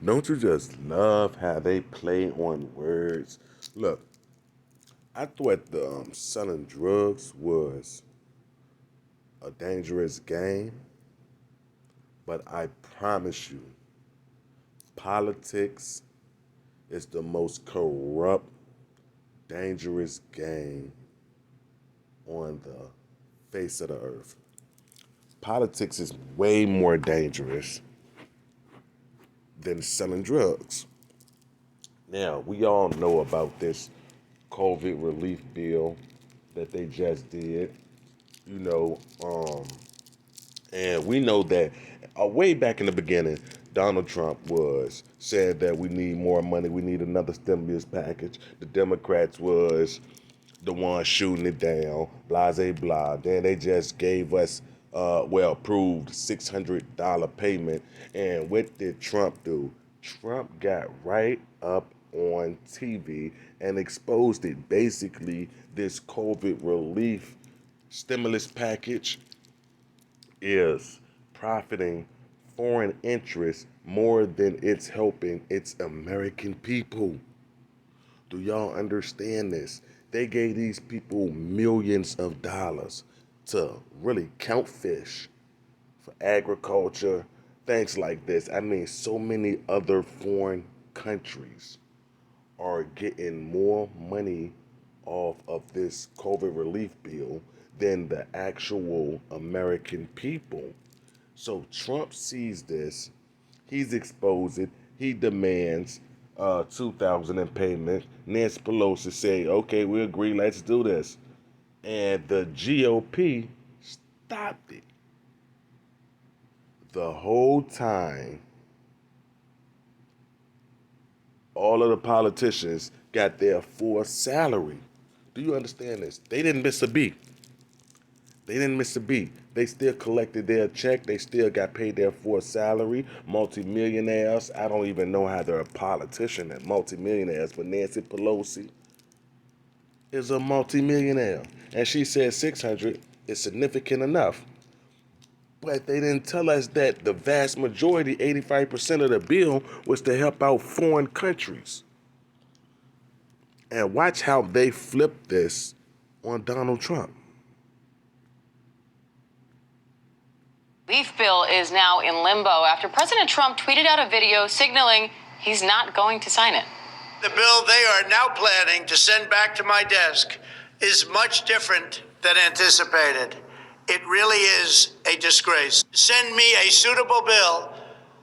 Don't you just love how they play on words? Look, I thought the selling drugs was a dangerous game, but I promise you, politics is the most corrupt, dangerous game on the face of the earth. Politics is way more dangerous than selling drugs. Now, we all know about this COVID relief bill that they just did, you know, and we know that way back in the beginning, Donald Trump was saying that we need more money, we need another stimulus package. The Democrats was the ones shooting it down, blase blah. Then they just gave us, approved $600 payment. And what did Trump do? Trump got right up on TV and exposed it. Basically, this COVID relief stimulus package is profiting foreign interests more than it's helping its American people. Do y'all understand this? They gave these people millions of dollars to really count fish for agriculture, things like this. I mean, so many other foreign countries are getting more money off of this COVID relief bill than the actual American people. So Trump sees this, he's exposed it, he demands 2,000 in payment. Nancy Pelosi say, okay, we agree, let's do this. And the GOP stopped it. The whole time, all of the politicians got their full salary. Do you understand this? They didn't miss a beat. They didn't miss a beat. They still collected their check. They still got paid their full salary. Multimillionaires. I don't even know how they're a politician and multimillionaires, but Nancy Pelosi is a multimillionaire. And she said 600 is significant enough. But they didn't tell us that the vast majority, 85% of the bill, was to help out foreign countries. And watch how they flip this on Donald Trump. Relief bill is now in limbo after President Trump tweeted out a video signaling he's not going to sign it. The bill they are now planning to send back to my desk is much different than anticipated. It really is a disgrace. Send me a suitable bill,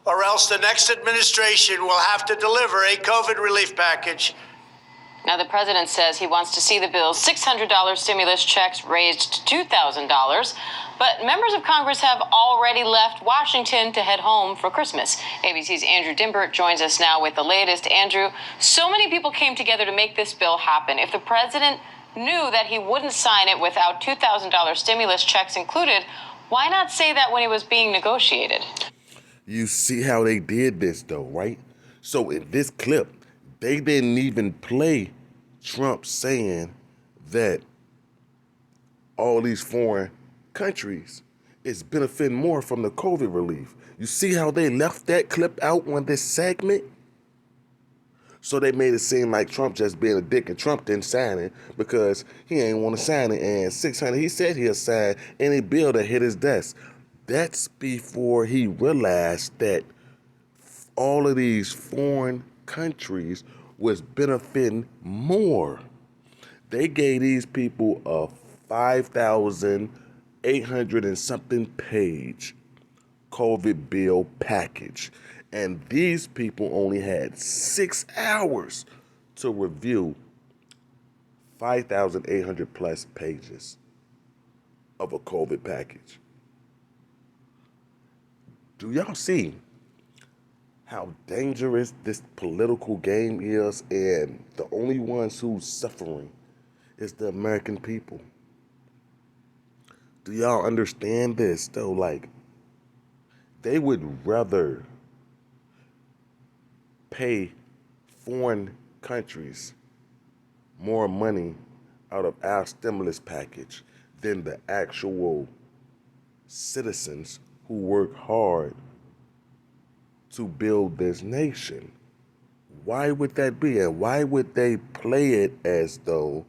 or else the next administration will have to deliver a COVID relief package. Now, the president says he wants to see the bill's $600 stimulus checks raised to $2,000. But members of Congress have already left Washington to head home for Christmas. ABC's Andrew Dimbert joins us now with the latest. Andrew, so many people came together to make this bill happen. If the president knew that he wouldn't sign it without $2,000 stimulus checks included, why not say that when it was being negotiated? You see how they did this, though, right? So in this clip, they didn't even play Trump saying that all these foreign countries is benefiting more from the COVID relief. You see how they left that clip out on this segment? So they made it seem like Trump just being a dick, and Trump didn't sign it because he ain't want to sign it. And 600, he said he'll sign any bill that hit his desk. That's before he realized that all of these foreign countries was benefiting more. They gave these people a 5,800 and something page COVID bill package. And these people only had 6 hours to review 5,800 plus pages of a COVID package. Do y'all see how dangerous this political game is? And the only ones who's suffering is the American people. Do y'all understand this though? Like, they would rather pay foreign countries more money out of our stimulus package than the actual citizens who work hard to build this nation. Why would that be? And why would they play it as though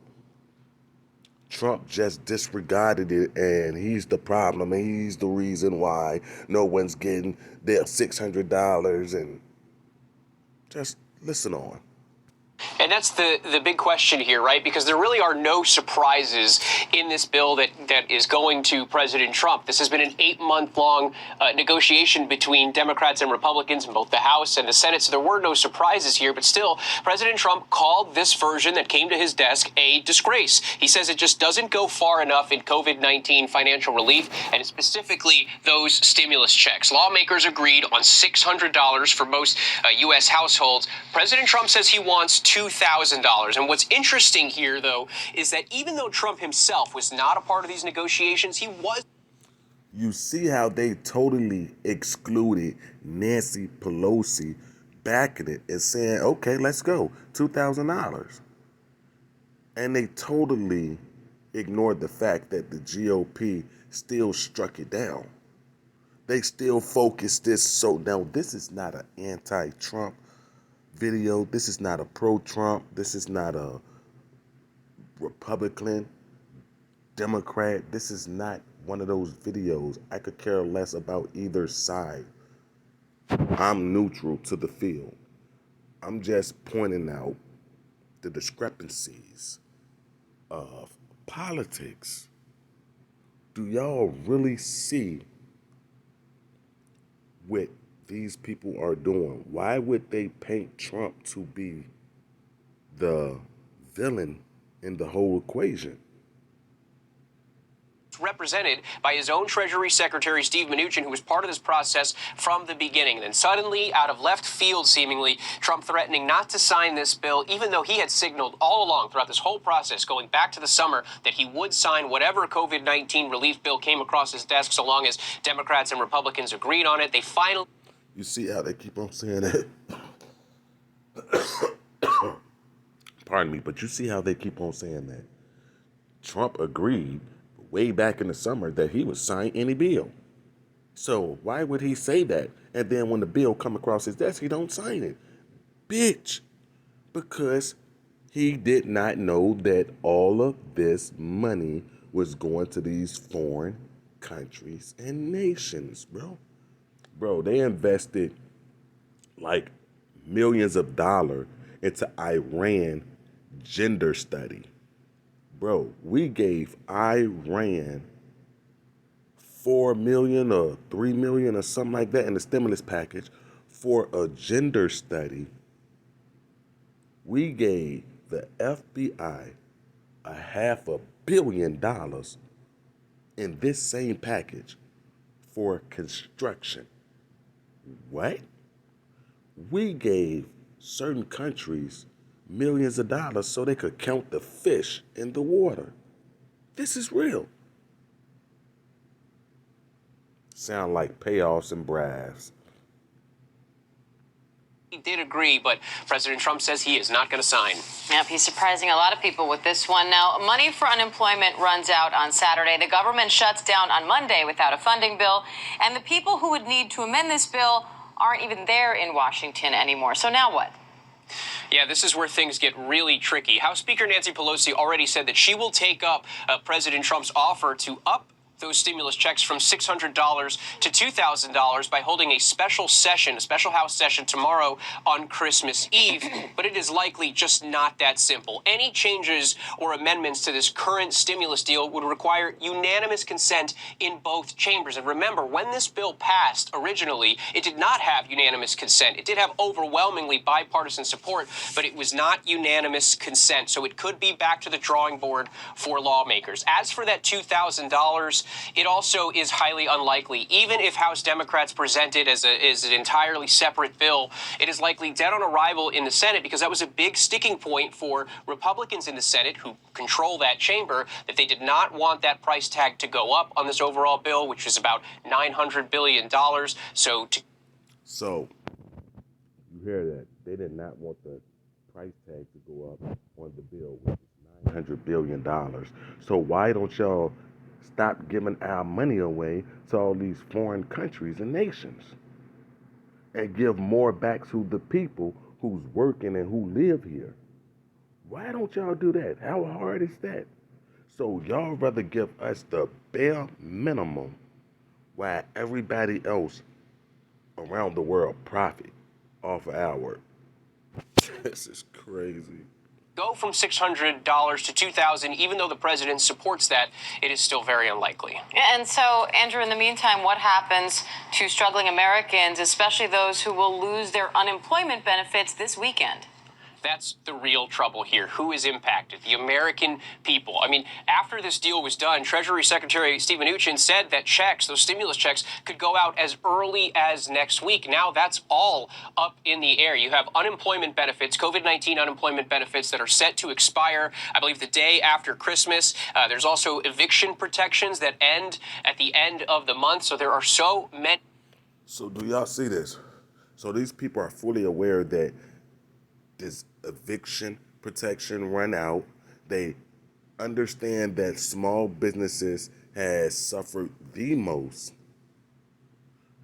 Trump just disregarded it and he's the problem and he's the reason why no one's getting their $600 and just listen on. And that's the big question here, right? Because there really are no surprises in this bill that is going to President Trump. This has been an 8-month-long negotiation between Democrats and Republicans in both the House and the Senate, so there were no surprises here. But still, President Trump called this version that came to his desk a disgrace. He says it just doesn't go far enough in COVID-19 financial relief, and specifically those stimulus checks. Lawmakers agreed on $600 for most U.S. households. President Trump says he wants $2,000. And what's interesting here, though, is that even though Trump himself was not a part of these negotiations, he was. You see how they totally excluded Nancy Pelosi backing it and saying, okay, let's go, $2,000. And they totally ignored the fact that the GOP still struck it down. They still focused this. So now this is not an anti-Trump video. This is not a pro-Trump. This is not a Republican, Democrat. This is not one of those videos. I could care less about either side. I'm neutral to the field. I'm just pointing out the discrepancies of politics. Do y'all really see what these people are doing? Why would they paint Trump to be the villain in the whole equation? Represented by his own Treasury Secretary, Steve Mnuchin, who was part of this process from the beginning. And then suddenly, out of left field, seemingly, Trump threatening not to sign this bill, even though he had signaled all along throughout this whole process, going back to the summer, that he would sign whatever COVID-19 relief bill came across his desk, so long as Democrats and Republicans agreed on it. They finally... You see how they keep on saying that? Pardon me, but you see how they keep on saying that? Trump agreed way back in the summer that he would sign any bill. So why would he say that? And then when the bill come across his desk, he don't sign it. Bitch. Because he did not know that all of this money was going to these foreign countries and nations, bro. Bro, they invested like millions of dollars into Iran gender study. Bro, we gave Iran $4 million or $3 million or something like that in the stimulus package for a gender study. We gave the FBI $500 million in this same package for construction. What? We gave certain countries millions of dollars so they could count the fish in the water. This is real. Sound like payoffs and bribes. He did agree, but President Trump says he is not going to sign. Yep, he's surprising a lot of people with this one. Now, money for unemployment runs out on Saturday. The government shuts down on Monday without a funding bill, and the people who would need to amend this bill aren't even there in Washington anymore. So now what? Yeah, this is where things get really tricky. House Speaker Nancy Pelosi already said that she will take up President Trump's offer to up those stimulus checks from $600 to $2,000 by holding a special session, a special House session tomorrow on Christmas Eve. But it is likely just not that simple. Any changes or amendments to this current stimulus deal would require unanimous consent in both chambers. And remember, when this bill passed originally, it did not have unanimous consent. It did have overwhelmingly bipartisan support, but it was not unanimous consent. So it could be back to the drawing board for lawmakers. As for that $2,000, it also is highly unlikely. Even if House Democrats present it as an entirely separate bill, it is likely dead on arrival in the Senate because that was a big sticking point for Republicans in the Senate who control that chamber, that they did not want that price tag to go up on this overall bill, which is about $900 billion. So you hear that? They did not want the price tag to go up on the bill, which is $900 billion. So why don't y'all stop giving our money away to all these foreign countries and nations? and give more back to the people who's working and who live here. Why don't y'all do that? How hard is that? So y'all rather give us the bare minimum while everybody else around the world profit off of our work. This is crazy. Go from $600 to $2,000, even though the president supports that, it is still very unlikely. And so, Andrew, in the meantime, what happens to struggling Americans, especially those who will lose their unemployment benefits this weekend? That's the real trouble here. Who is impacted? The American people. I mean, after this deal was done, Treasury Secretary Steven Mnuchin said that checks, those stimulus checks, could go out as early as next week. Now that's all up in the air. You have unemployment benefits, COVID-19 unemployment benefits that are set to expire, I believe, the day after Christmas. There's also eviction protections that end at the end of the month. So there are so many. So do y'all see this? So these people are fully aware that this eviction protection run out. They understand that small businesses has suffered the most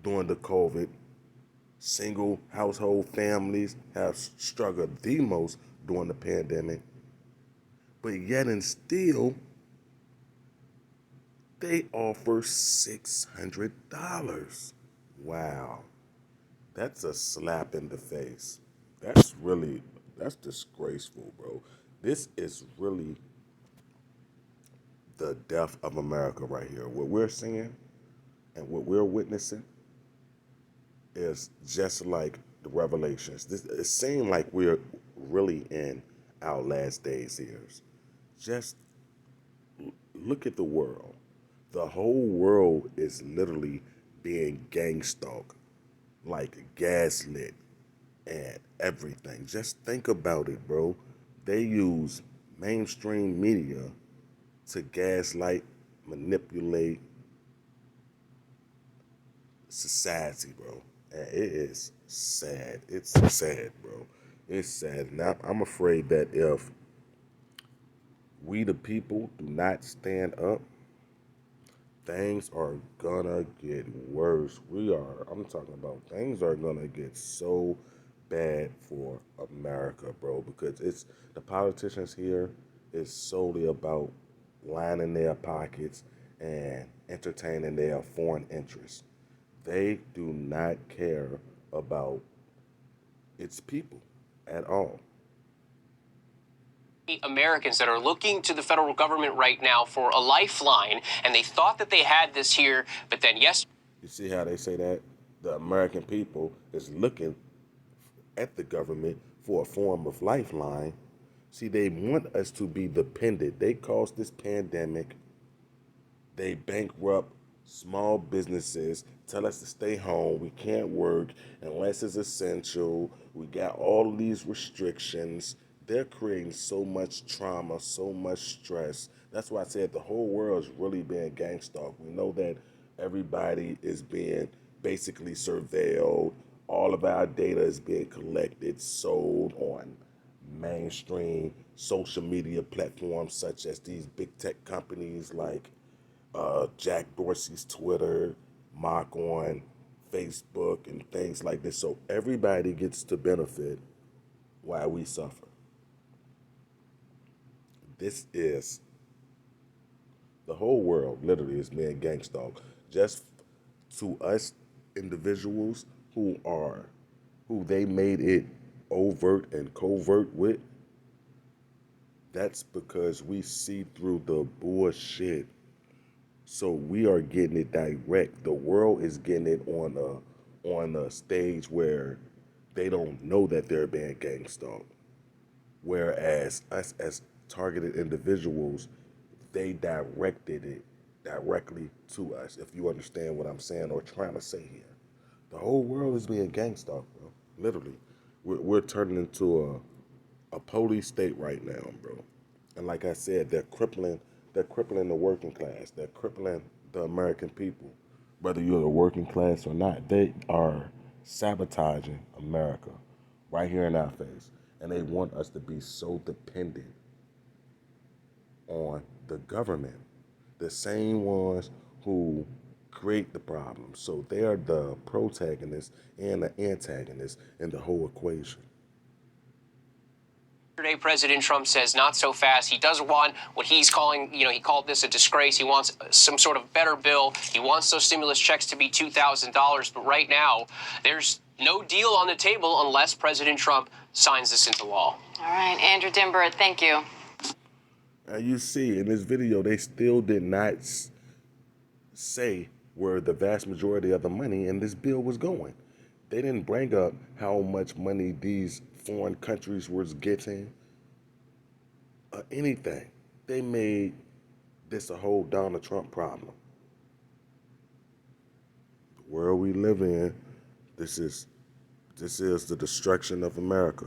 during the COVID. Single household families have struggled the most during the pandemic. But yet and still, they offer $600. Wow. That's a slap in the face. That's disgraceful, bro. This is really the death of America right here. What we're seeing and what we're witnessing is just like the Revelations. It seems like we're really in our last days here. Just look at the world. The whole world is literally being gang stalked, like gaslit and everything. Just think about it, bro. They use mainstream media to gaslight, manipulate society, bro. And it is sad. It's sad, bro. It's sad. Now, I'm afraid that if we the people do not stand up, things are gonna get worse. I'm talking about things are gonna get so bad for America, bro, because the politicians here is solely about lining their pockets and entertaining their foreign interests. They do not care about its people at all. Americans that are looking to the federal government right now for a lifeline, and they thought that they had this here, but then yes. You see how they say that? The American people is looking at the government for a form of lifeline. See, they want us to be dependent. They caused this pandemic. They bankrupt small businesses, tell us to stay home. We can't work unless it's essential. We got all of these restrictions. They're creating so much trauma, so much stress. That's why I said the whole world is really being gang stalked. We know that everybody is being basically surveilled. All of our data is being collected, sold on mainstream social media platforms such as these big tech companies like Jack Dorsey's Twitter, Mock on Facebook, and things like this. So everybody gets to benefit while we suffer. This is the whole world literally is being gang stalked. Just to us individuals who they made it overt and covert with, that's because we see through the bullshit. So we are getting it direct. The world is getting it on a stage where they don't know that they're being gang stalked. Whereas us as targeted individuals, they directed it directly to us, if you understand what I'm saying or trying to say here. The whole world is being gang stalked, bro. Literally. We're turning into a police state right now, bro. And like I said, they're crippling the working class. They're crippling the American people. Whether you're the working class or not, they are sabotaging America right here in our face. And they want us to be so dependent on the government. The same ones who create the problem. So they are the protagonist and the antagonist in the whole equation. Yesterday, President Trump says not so fast. He doesn't want what he's calling, he called this a disgrace. He wants some sort of better bill. He wants those stimulus checks to be $2,000. But right now, there's no deal on the table unless President Trump signs this into law. All right, Andrew Dymburt, thank you. You see, in this video, they still did not say where the vast majority of the money in this bill was going. They didn't bring up how much money these foreign countries was getting or anything. They made this a whole Donald Trump problem. The world we live in, this is the destruction of America.